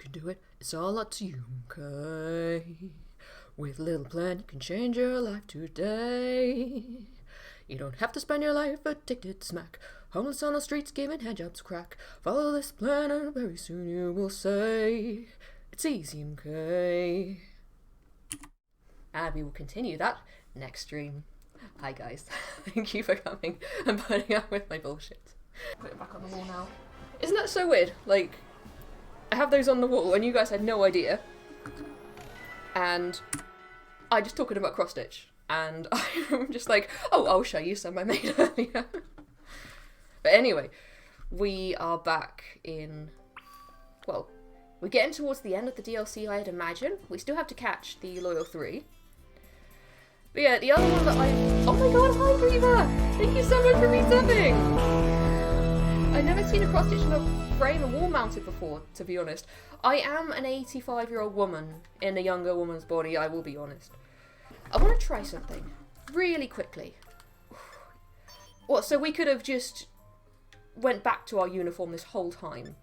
can do it. It's all up to you, okay? With a little plan, you can change your life today. You don't have to spend your life addicted to smack, homeless on the streets giving handjobs a crack. Follow this plan and very soon you will say, it's easy, okay? And we will continue that next stream. Hi guys, thank you for coming and putting up with my bullshit. Put it back on the wall now. Isn't that so weird? Like, I have those on the wall and you guys had no idea. And I just talking about cross stitch. And I'm just like, oh, I'll show you some I made earlier. But anyway, we are back in, well, we're getting towards the end of the DLC, I'd imagine. We still have to catch the Loyal 3. But yeah, the other one that oh my god, hi Griever! Thank you so much for resubbing! I've never seen a cross stitch in a frame and wall mounted before, to be honest. I am an 85-year-old woman in a younger woman's body, I will be honest. I want to try something really quickly. What, so we could have just went back to our uniform this whole time?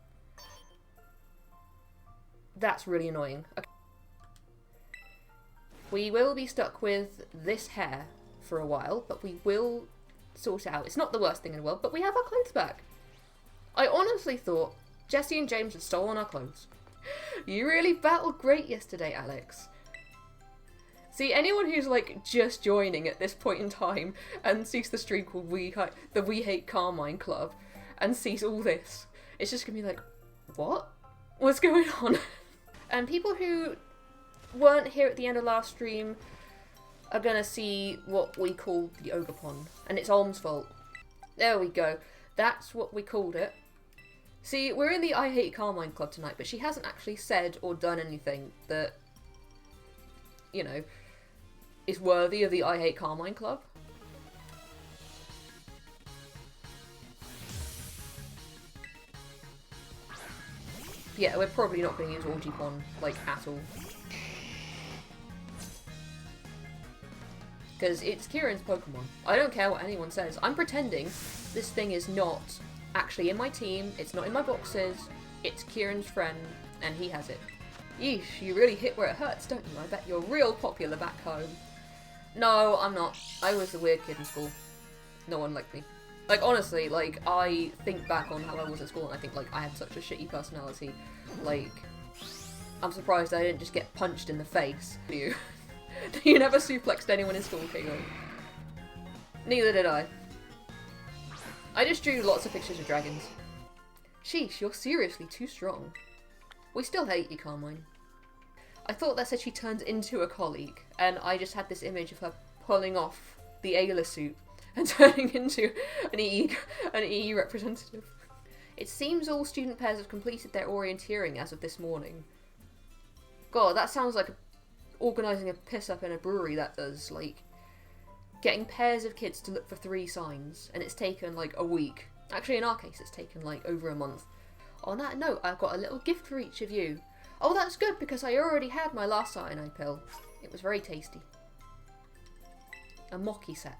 That's really annoying. Okay. We will be stuck with this hair for a while, but we will sort it out. It's not the worst thing in the world, but we have our clothes back. I honestly thought Jesse and James had stolen our clothes. You really battled great yesterday, Alex. See, anyone who's like just joining at this point in time and sees the stream called the We Hate Carmine Club and sees all this, it's just gonna be like, what? What's going on? And people who weren't here at the end of last stream are gonna see what we call the Ogre Pond, and it's Olm's fault. There we go. That's what we called it. See, we're in the I Hate Carmine Club tonight, but she hasn't actually said or done anything that, you know, is worthy of the I Hate Carmine Club. Yeah, we're probably not going to use Orgy Pond, like, at all. Because it's Kieran's Pokemon. I don't care what anyone says. I'm pretending this thing is not actually in my team, it's not in my boxes, it's Kieran's friend, and he has it. Yeesh, you really hit where it hurts, don't you? I bet you're real popular back home. No, I'm not. I was the weird kid in school. No one liked me. Like, honestly, like, I think back on how I was at school and I think, like, I had such a shitty personality. Like, I'm surprised I didn't just get punched in the face. You never suplexed anyone in school, Kayla. Neither did I. I just drew lots of pictures of dragons. Sheesh, you're seriously too strong. We still hate you, Carmine. I thought that said she turns into a colleague, and I just had this image of her pulling off the Ayla suit and turning into an EE representative. It seems all student pairs have completed their orienteering as of this morning. God, that sounds like organising a piss-up in a brewery, that does. Like, getting pairs of kids to look for 3 signs, and it's taken, like, a week. Actually, in our case, it's taken, like, over a month. On that note, I've got a little gift for each of you. Oh, that's good, because I already had my last cyanide pill. It was very tasty. A Mocky set.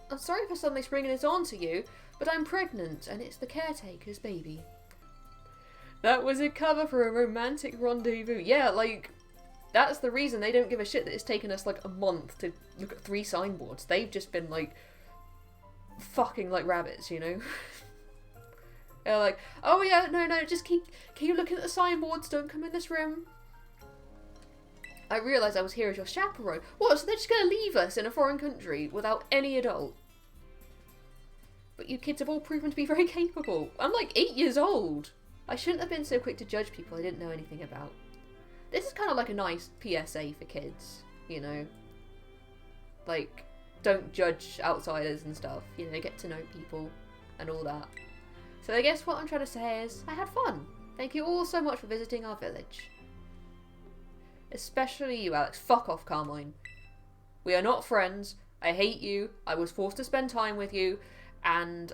I'm sorry for suddenly springing it on to you, but I'm pregnant, and it's the caretaker's baby. That was a cover for a romantic rendezvous. Yeah, like, that's the reason they don't give a shit that it's taken us, like, a month to look at 3 signboards. They've just been, like, fucking like rabbits, you know? They're like, oh yeah, no, just keep looking at the signboards, don't come in this room. I realised I was here as your chaperone. What, so they're just gonna leave us in a foreign country without any adult? But you kids have all proven to be very capable. I'm like 8 years old. I shouldn't have been so quick to judge people I didn't know anything about. This is kind of like a nice PSA for kids, you know? Like, don't judge outsiders and stuff, you know, get to know people and all that. So I guess what I'm trying to say is, I had fun. Thank you all so much for visiting our village. Especially you, Alex. Fuck off, Carmine. We are not friends. I hate you. I was forced to spend time with you. And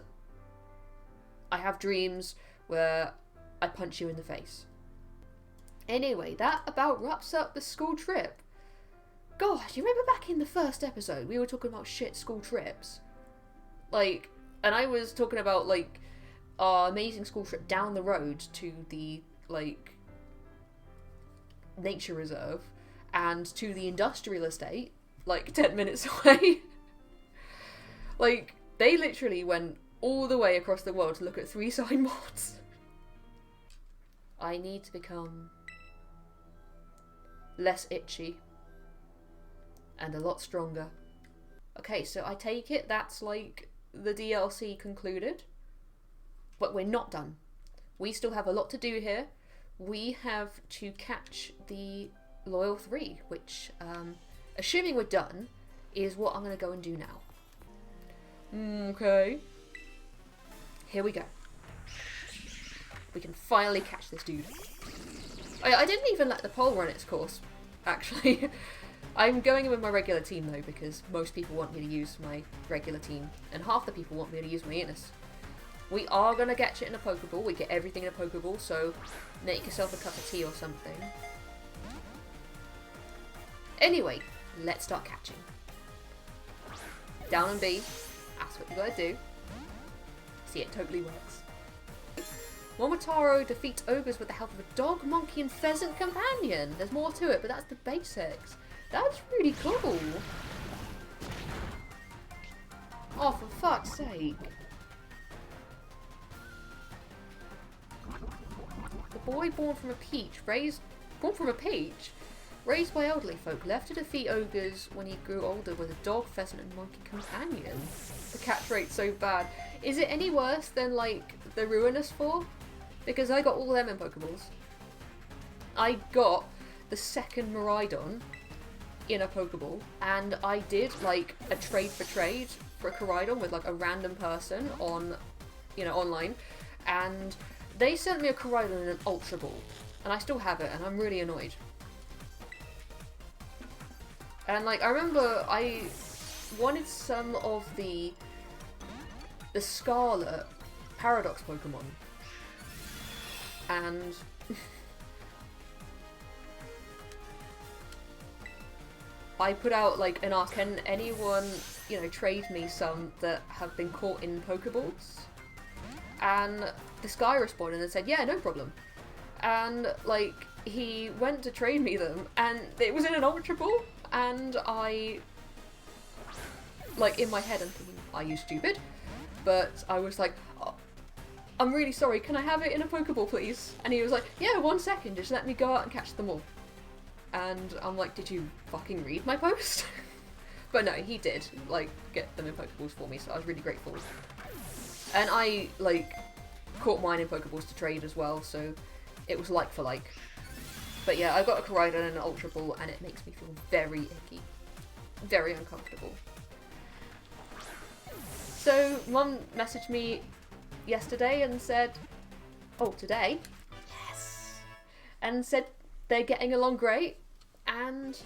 I have dreams where I punch you in the face. Anyway, that about wraps up the school trip. God, you remember back in the first episode we were talking about shit school trips? Like, and I was talking about, like, our amazing school trip down the road to the, like, nature reserve and to the industrial estate, like, 10 minutes away. Like, they literally went all the way across the world to look at 3 sign mods. I need to become less itchy and a lot stronger. Okay, so I take it that's like the DLC concluded, but we're not done. We still have a lot to do here. We have to catch the Loyal 3, which, assuming we're done, is what I'm going to go and do now. Okay. Here we go. We can finally catch this dude. I didn't even let the pole run its course, actually. I'm going in with my regular team though, because most people want me to use my regular team, and half the people want me to use my Enos. We are going to get it in a Pokeball. We get everything in a Pokeball, so make yourself a cup of tea or something. Anyway, let's start catching. Down and B. That's what you gotta do. See, it totally works. Momotaro defeats ogres with the help of a dog, monkey, and pheasant companion. There's more to it, but that's the basics. That's really cool. Oh, for fuck's sake. The boy born from a peach, raised by elderly folk, left to defeat ogres when he grew older with a dog, pheasant, and monkey companion. The catch rate's so bad. Is it any worse than, like, the Ruinous 4? Because I got all them in Pokeballs. I got the second Miraidon in a Pokeball, and I did, like, a trade for a Koraidon with, like, a random person on, you know, online, and they sent me a Koraidon in an Ultra Ball, and I still have it, and I'm really annoyed. And, like, I remember I wanted some of the Scarlet Paradox Pokemon. And I put out, like, an ask, can anyone, you know, trade me some that have been caught in Pokeballs? And this guy responded and said, yeah, no problem. And, like, he went to trade me them, and it was in an Ultra Ball. And I, like, in my head, I'm thinking, are you stupid? But I was like, oh, I'm really sorry, can I have it in a Pokeball, please? And he was like, yeah, 1 second, just let me go out and catch them all. And I'm like, did you fucking read my post? But no, he did, like, get them in Pokeballs for me, so I was really grateful. And I, like, caught mine in Pokeballs to trade as well, so it was like for like. But yeah, I got a Koraidon and an Ultra Ball, and it makes me feel very icky. Very uncomfortable. So, Mum messaged me yesterday and said, oh, today? Yes! And said they're getting along great, and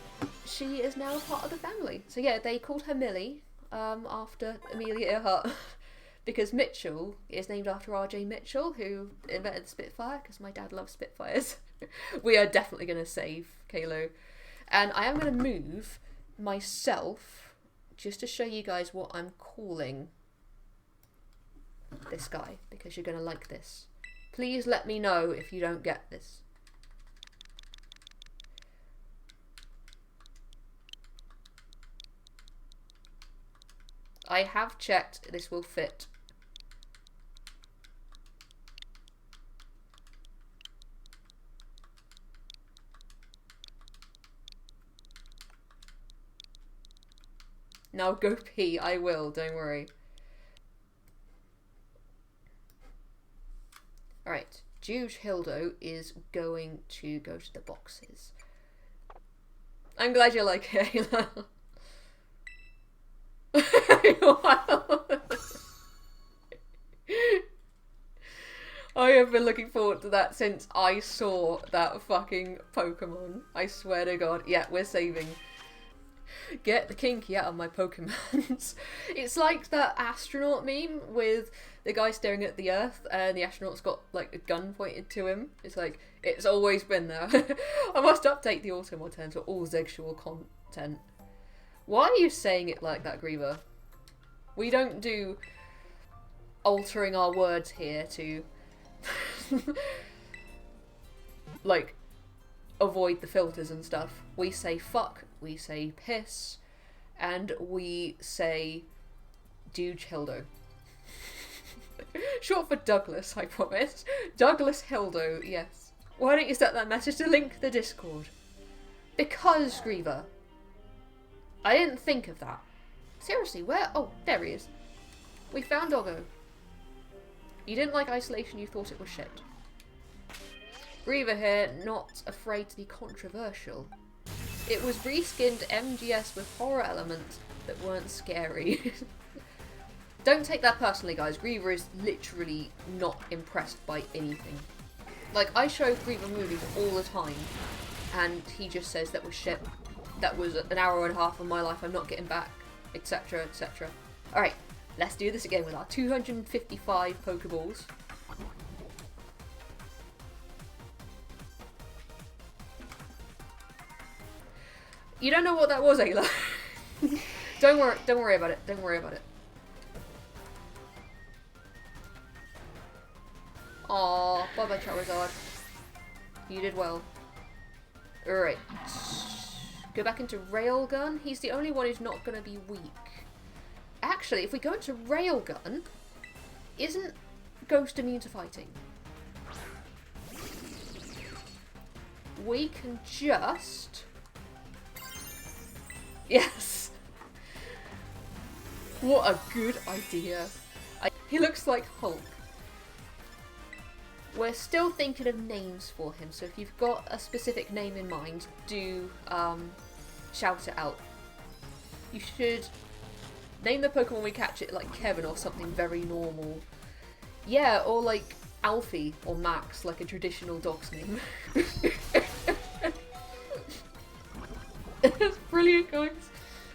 she is now a part of the family. So yeah, they called her Millie, after Amelia Earhart. Because Mitchell is named after R.J. Mitchell, who invented the Spitfire, because my dad loves Spitfires. We are definitely going to save Kalo. And I am going to move myself, just to show you guys what I'm calling this guy, because you're going to like this. Please let me know if you don't get this. I have checked this will fit. Now go pee, I will, don't worry. Alright, Juge Hildo is going to go to the boxes. I'm glad you like it, Ayla. I have been looking forward to that since I saw that fucking Pokemon. I swear to God. Yeah, we're saving. Get the kinky out of my Pokemons. It's like that astronaut meme with the guy staring at the Earth and the astronaut's got like a gun pointed to him. It's like, it's always been there. I must update the Automod terms for all sexual content. Why are you saying it like that, Griever? We don't do altering our words here to like avoid the filters and stuff. We say fuck, we say piss, and we say dude Hildo. Short for Douglas, I promise. Douglas Hildo, yes. Why don't you set that message to link the Discord? Because, Griever, I didn't think of that. Seriously, where? Oh, there he is. We found Doggo. You didn't like isolation, you thought it was shit. Griever here, not afraid to be controversial. It was reskinned MGS with horror elements that weren't scary. Don't take that personally, guys. Griever is literally not impressed by anything. Like, I show Griever movies all the time, and he just says that was shit. That was an hour and a half of my life I'm not getting back, etc, etc. Alright, let's do this again with our 255 Pokeballs. You don't know what that was, Ayla. Don't worry about it. Don't worry about it. Aww, bye-bye Charizard. You did well. Alright. Go back into Railgun. He's the only one who's not going to be weak. Actually, if we go into Railgun, isn't Ghost immune to fighting? We can just... Yes! What a good idea. He looks like Hulk. We're still thinking of names for him, so if you've got a specific name in mind, do shout it out. You should name the Pokemon we catch it like Kevin or something very normal. Yeah, or like Alfie or Max, like a traditional dog's name. That's brilliant, guys.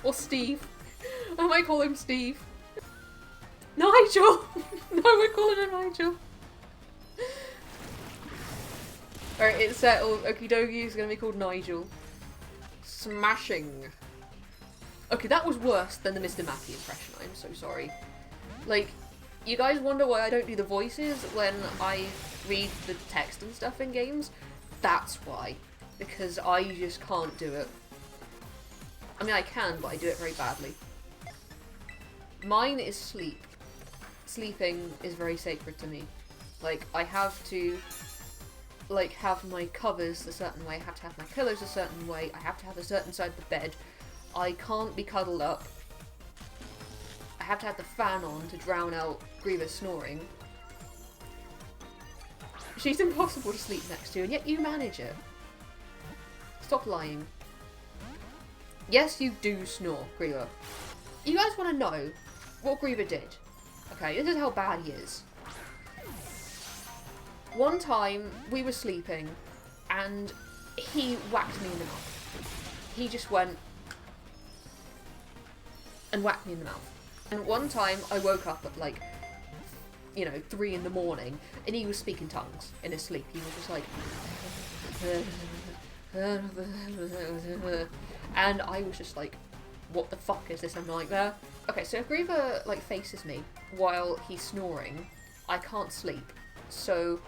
Or Steve. I might call him Steve. Nigel! No, we're calling him Nigel. Alright, it's settled. Okie dokie is going to be called Nigel. Smashing. Okay, that was worse than the Mr. Mackey impression. I'm so sorry. Like, you guys wonder why I don't do the voices when I read the text and stuff in games? That's why. Because I just can't do it. I mean, I can, but I do it very badly. Mine is sleep. Sleeping is very sacred to me. Like, I have to... like, have my covers a certain way, I have to have my pillows a certain way, I have to have a certain side of the bed, I can't be cuddled up, I have to have the fan on to drown out Griever's snoring. She's impossible to sleep next to, and yet you manage it. Stop lying. Yes, you do snore, Griever. You guys want to know what Griever did? Okay, this is how bad he is. One time, we were sleeping, and he whacked me in the mouth. He just went and whacked me in the mouth. And one time, I woke up at like, 3 in the morning, and he was speaking tongues in his sleep. He was just like... and I was just like, what the fuck is this a nightmare? Okay, so if Griever, like, faces me while he's snoring, I can't sleep. So,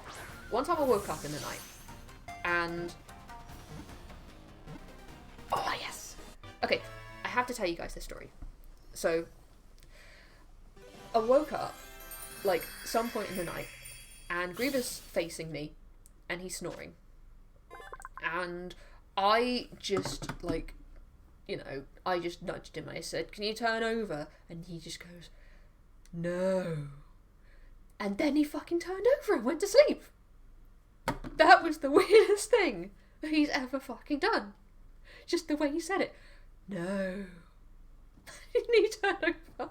one time I woke up in the night, and... Oh, yes! Okay, I have to tell you guys this story. So, I woke up, like, some point in the night, and Griever's facing me, and he's snoring. And I just, like, I just nudged him. I said, can you turn over? And he just goes, no. And then he fucking turned over and went to sleep. That was the weirdest thing that he's ever fucking done. Just the way he said it. No. And he turned over.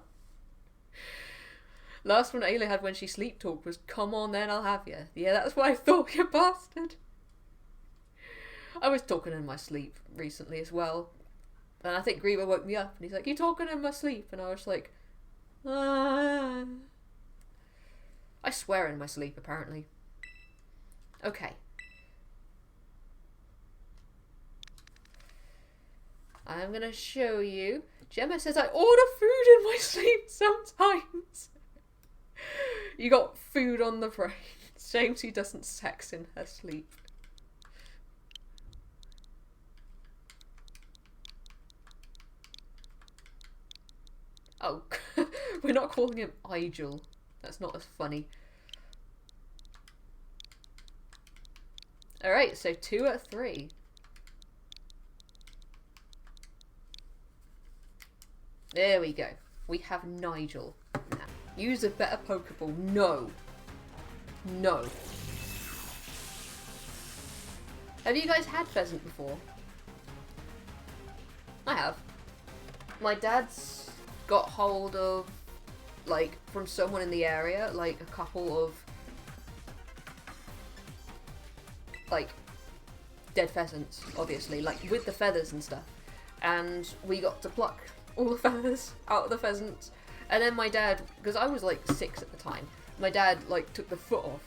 Last one Ayla had when she sleep talked was, come on then, I'll have you. Yeah, that's what I thought, you bastard. I was talking in my sleep recently as well. And I think Griever woke me up and he's like, you talking in my sleep? And I was like, ah. I swear in my sleep, apparently. Okay. I'm gonna show you. Gemma says I order food in my sleep sometimes. You got food on the brain. Shame she doesn't sex in her sleep. Oh, we're not calling him Igel. That's not as funny. Alright, so 2 out of 3. There we go. We have Nigel. Now, use a better Pokeball. No. No. Have you guys had pheasant before? I have. My dad's got hold of, like, from someone in the area, like, a couple of, like, dead pheasants, obviously, like, with the feathers and stuff. And we got to pluck all the feathers out of the pheasants. And then my dad, because I was, like, 6 at the time, my dad, like, took the foot off.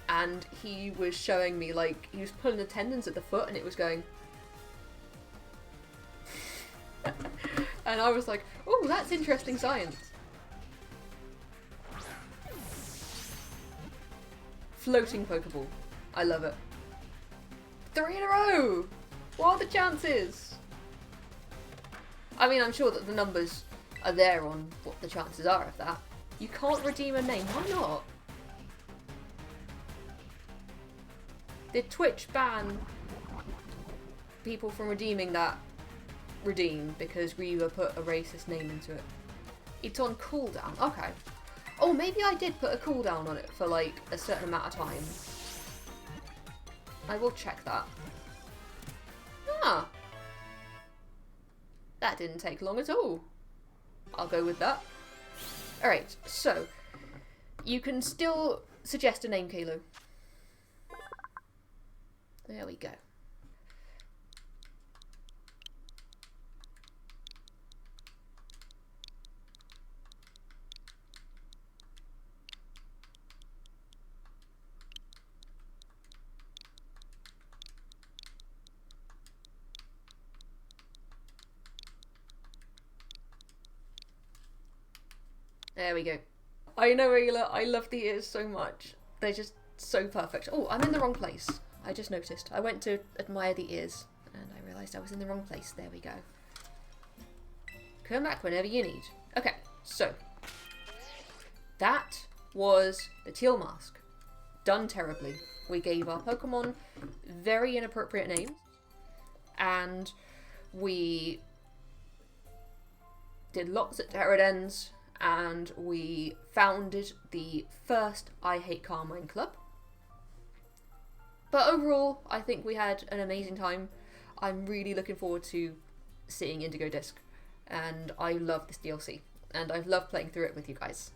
And he was showing me, like, he was pulling the tendons at the foot and it was going... And I was like, oh, that's interesting science. Floating Pokeball. I love it. 3 in a row! What are the chances? I mean, I'm sure that the numbers are there on what the chances are of that. You can't redeem a name. Why not? Did Twitch ban people from redeeming that redeem because Reaver put a racist name into it? It's on cooldown. Okay. Oh, maybe I did put a cooldown on it for like a certain amount of time. I will check that. Ah. That didn't take long at all. I'll go with that. Alright, so you can still suggest a name, Kilo. There we go. There we go. I know, Ayla, I love the ears so much. They're just so perfect. Oh, I'm in the wrong place. I just noticed. I went to admire the ears and I realised I was in the wrong place. There we go. Come back whenever you need. Okay, so that was the teal mask. Done terribly. We gave our Pokemon very inappropriate names and we did lots at Terradens and we founded the first I Hate Carmine club. But overall, I think we had an amazing time. I'm really looking forward to seeing Indigo Disc, and I love this DLC, and I've loved playing through it with you guys.